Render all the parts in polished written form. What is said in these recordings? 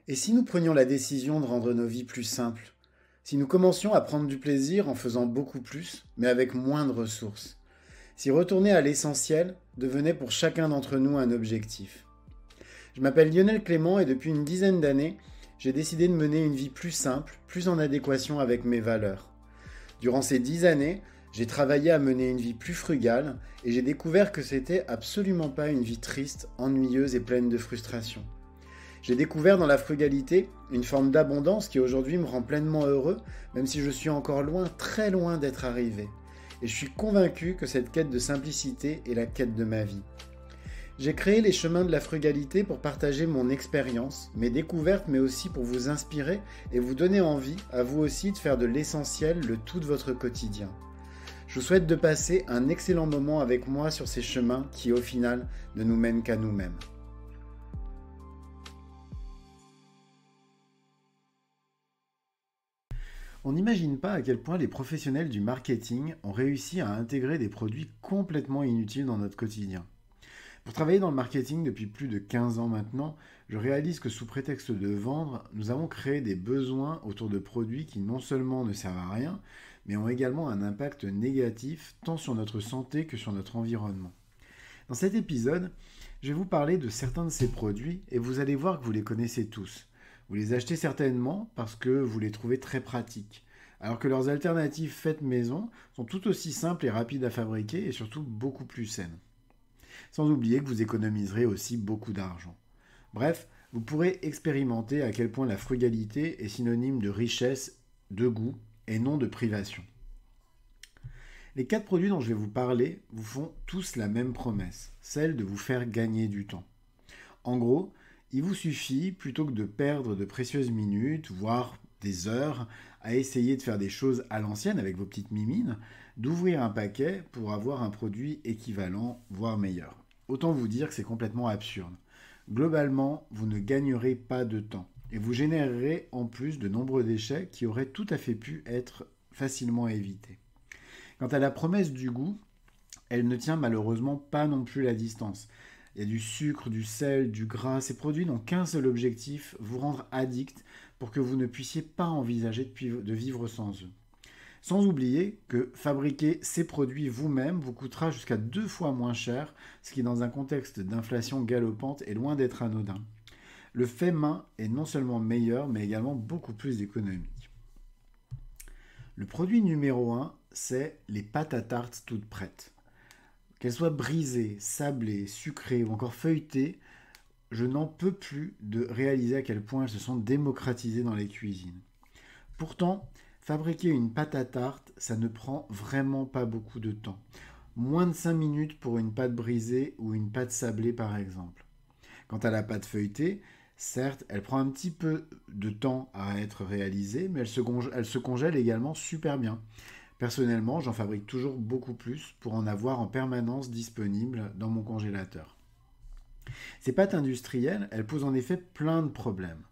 Et si nous prenions la décision de rendre nos vies plus simples? Si nous commencions à prendre du plaisir en faisant beaucoup plus, mais avec moins de ressources? Si retourner à l'essentiel devenait pour chacun d'entre nous un objectif? Je m'appelle Lionel Clément et depuis une dizaine d'années, j'ai décidé de mener une vie plus simple, plus en adéquation avec mes valeurs. Durant ces 10 années, j'ai travaillé à mener une vie plus frugale et j'ai découvert que c'était absolument pas une vie triste, ennuyeuse et pleine de frustration. J'ai découvert dans la frugalité une forme d'abondance qui aujourd'hui me rend pleinement heureux, même si je suis encore loin, très loin d'être arrivé. Et je suis convaincu que cette quête de simplicité est la quête de ma vie. J'ai créé les chemins de la frugalité pour partager mon expérience, mes découvertes, mais aussi pour vous inspirer et vous donner envie, à vous aussi, de faire de l'essentiel le tout de votre quotidien. Je vous souhaite de passer un excellent moment avec moi sur ces chemins qui, au final, ne nous mènent qu'à nous-mêmes. On n'imagine pas à quel point les professionnels du marketing ont réussi à intégrer des produits complètement inutiles dans notre quotidien. Pour travailler dans le marketing depuis plus de 15 ans maintenant, je réalise que sous prétexte de vendre, nous avons créé des besoins autour de produits qui non seulement ne servent à rien, mais ont également un impact négatif tant sur notre santé que sur notre environnement. Dans cet épisode, je vais vous parler de certains de ces produits et vous allez voir que vous les connaissez tous. Vous les achetez certainement parce que vous les trouvez très pratiques, alors que leurs alternatives faites maison sont tout aussi simples et rapides à fabriquer et surtout beaucoup plus saines. Sans oublier que vous économiserez aussi beaucoup d'argent. Bref, vous pourrez expérimenter à quel point la frugalité est synonyme de richesse, de goût et non de privation. Les 4 produits dont je vais vous parler vous font tous la même promesse, celle de vous faire gagner du temps. En gros, il vous suffit, plutôt que de perdre de précieuses minutes, voire des heures, à essayer de faire des choses à l'ancienne avec vos petites mimines, d'ouvrir un paquet pour avoir un produit équivalent, voire meilleur. Autant vous dire que c'est complètement absurde. Globalement, vous ne gagnerez pas de temps et vous générerez en plus de nombreux déchets qui auraient tout à fait pu être facilement évités. Quant à la promesse du goût, elle ne tient malheureusement pas non plus la distance. Il y a du sucre, du sel, du gras. Ces produits n'ont qu'un seul objectif, vous rendre addict pour que vous ne puissiez pas envisager de vivre sans eux. Sans oublier que fabriquer ces produits vous-même vous coûtera jusqu'à 2 fois moins cher, ce qui dans un contexte d'inflation galopante est loin d'être anodin. Le fait main est non seulement meilleur, mais également beaucoup plus économique. Le produit numéro 1, c'est les pâtes à tarte toutes prêtes. Qu'elles soient brisées, sablées, sucrées ou encore feuilletées, je n'en peux plus de réaliser à quel point elles se sont démocratisées dans les cuisines. Pourtant, fabriquer une pâte à tarte, ça ne prend vraiment pas beaucoup de temps. Moins de 5 minutes pour une pâte brisée ou une pâte sablée par exemple. Quant à la pâte feuilletée, certes, elle prend un petit peu de temps à être réalisée, mais elle se congèle également super bien. Personnellement, j'en fabrique toujours beaucoup plus pour en avoir en permanence disponible dans mon congélateur. Ces pâtes industrielles, elles posent en effet plein de problèmes.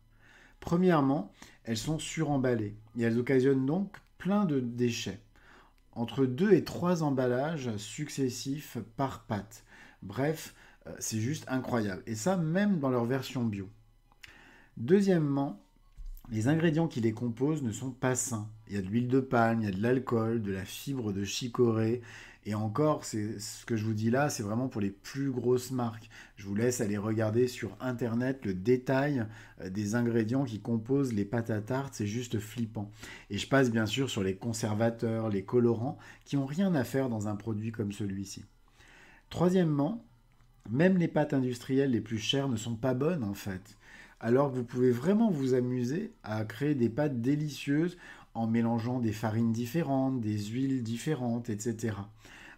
Premièrement, elles sont suremballées et elles occasionnent donc plein de déchets. Entre 2 et 3 emballages successifs par pâte. Bref, c'est juste incroyable. Et ça, même dans leur version bio. Deuxièmement, les ingrédients qui les composent ne sont pas sains. Il y a de l'huile de palme, il y a de l'alcool, de la fibre de chicorée. Et encore, ce que je vous dis là, c'est vraiment pour les plus grosses marques. Je vous laisse aller regarder sur Internet le détail des ingrédients qui composent les pâtes à tarte. C'est juste flippant. Et je passe bien sûr sur les conservateurs, les colorants, qui n'ont rien à faire dans un produit comme celui-ci. Troisièmement, même les pâtes industrielles les plus chères ne sont pas bonnes en fait. Alors que vous pouvez vraiment vous amuser à créer des pâtes délicieuses en mélangeant des farines différentes, des huiles différentes, etc.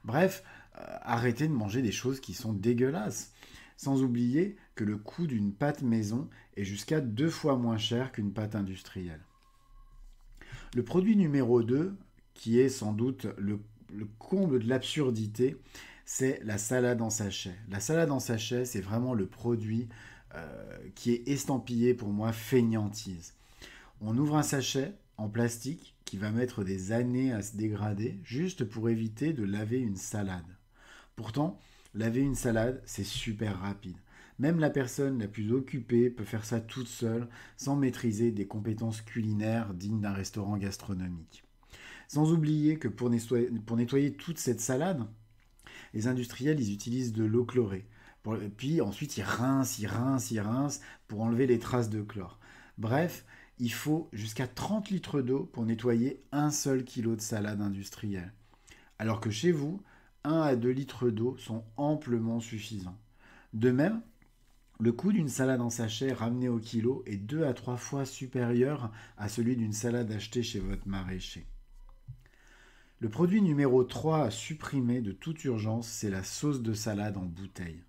Bref, arrêtez de manger des choses qui sont dégueulasses. Sans oublier que le coût d'une pâte maison est jusqu'à 2 fois moins cher qu'une pâte industrielle. Le produit numéro 2, qui est sans doute le comble de l'absurdité, c'est la salade en sachet. La salade en sachet, c'est vraiment le produit qui est estampillé pour moi fainéantise. On ouvre un sachet en plastique qui va mettre des années à se dégrader juste pour éviter de laver une salade. Pourtant, laver une salade, c'est super rapide. Même la personne la plus occupée peut faire ça toute seule sans maîtriser des compétences culinaires dignes d'un restaurant gastronomique. Sans oublier que pour nettoyer toute cette salade, les industriels ils utilisent de l'eau chlorée. Puis ensuite ils rincent pour enlever les traces de chlore. Bref, il faut jusqu'à 30 litres d'eau pour nettoyer un seul kilo de salade industrielle. Alors que chez vous, 1 à 2 litres d'eau sont amplement suffisants. De même, le coût d'une salade en sachet ramenée au kilo est 2 à 3 fois supérieur à celui d'une salade achetée chez votre maraîcher. Le produit numéro 3 à supprimer de toute urgence, c'est la sauce de salade en bouteille.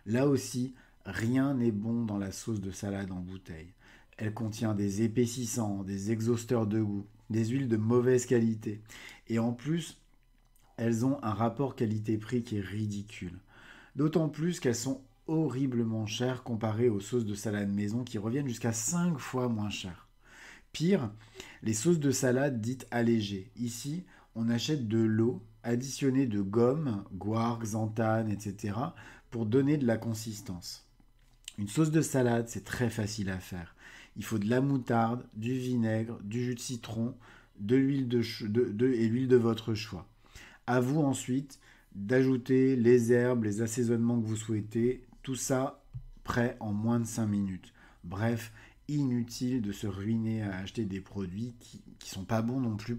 Là aussi, rien n'est bon dans la sauce de salade en bouteille. Elle contient des épaississants, des exhausteurs de goût, des huiles de mauvaise qualité. Et en plus, elles ont un rapport qualité-prix qui est ridicule. D'autant plus qu'elles sont horriblement chères comparées aux sauces de salade maison qui reviennent jusqu'à 5 fois moins chères. Pire, les sauces de salade dites allégées. Ici, on achète de l'eau additionnée de gomme, guar, xanthane, etc. pour donner de la consistance. Une sauce de salade, c'est très facile à faire. Il faut de la moutarde, du vinaigre, du jus de citron, de l'huile et l'huile de votre choix. À vous ensuite d'ajouter les herbes, les assaisonnements que vous souhaitez, tout ça prêt en moins de 5 minutes. Bref, inutile de se ruiner à acheter des produits qui sont pas bons non plus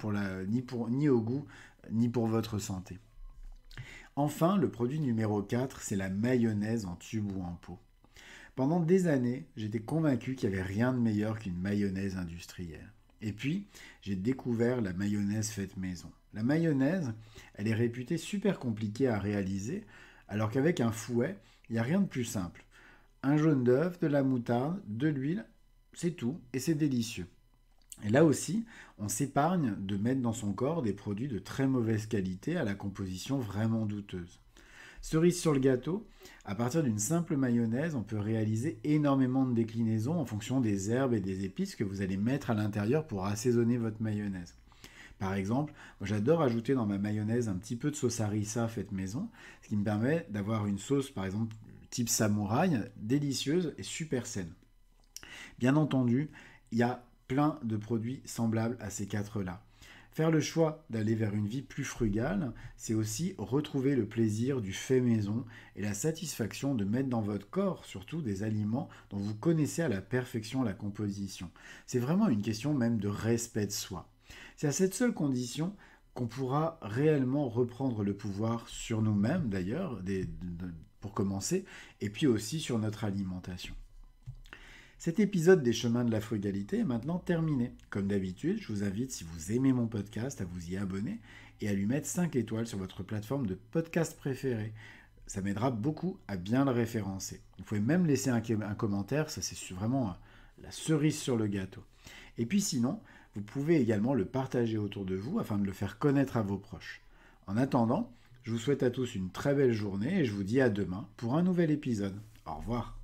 ni au goût, ni pour votre santé. Enfin, le produit numéro 4, c'est la mayonnaise en tube ou en pot. Pendant des années, j'étais convaincu qu'il n'y avait rien de meilleur qu'une mayonnaise industrielle. Et puis, j'ai découvert la mayonnaise faite maison. La mayonnaise, elle est réputée super compliquée à réaliser, alors qu'avec un fouet, il n'y a rien de plus simple. Un jaune d'œuf, de la moutarde, de l'huile, c'est tout, et c'est délicieux. Et là aussi, on s'épargne de mettre dans son corps des produits de très mauvaise qualité à la composition vraiment douteuse. Cerise sur le gâteau, à partir d'une simple mayonnaise, on peut réaliser énormément de déclinaisons en fonction des herbes et des épices que vous allez mettre à l'intérieur pour assaisonner votre mayonnaise. Par exemple, moi j'adore ajouter dans ma mayonnaise un petit peu de sauce harissa faite maison, ce qui me permet d'avoir une sauce, par exemple, type samouraï, délicieuse et super saine. Bien entendu, il y a plein de produits semblables à ces quatre-là. Faire le choix d'aller vers une vie plus frugale, c'est aussi retrouver le plaisir du fait maison et la satisfaction de mettre dans votre corps surtout des aliments dont vous connaissez à la perfection la composition. C'est vraiment une question même de respect de soi. C'est à cette seule condition qu'on pourra réellement reprendre le pouvoir sur nous-mêmes d'ailleurs, pour commencer, et puis aussi sur notre alimentation. Cet épisode des chemins de la frugalité est maintenant terminé. Comme d'habitude, je vous invite, si vous aimez mon podcast, à vous y abonner et à lui mettre 5 étoiles sur votre plateforme de podcast préférée. Ça m'aidera beaucoup à bien le référencer. Vous pouvez même laisser un commentaire, ça c'est vraiment la cerise sur le gâteau. Et puis sinon, vous pouvez également le partager autour de vous afin de le faire connaître à vos proches. En attendant, je vous souhaite à tous une très belle journée et je vous dis à demain pour un nouvel épisode. Au revoir.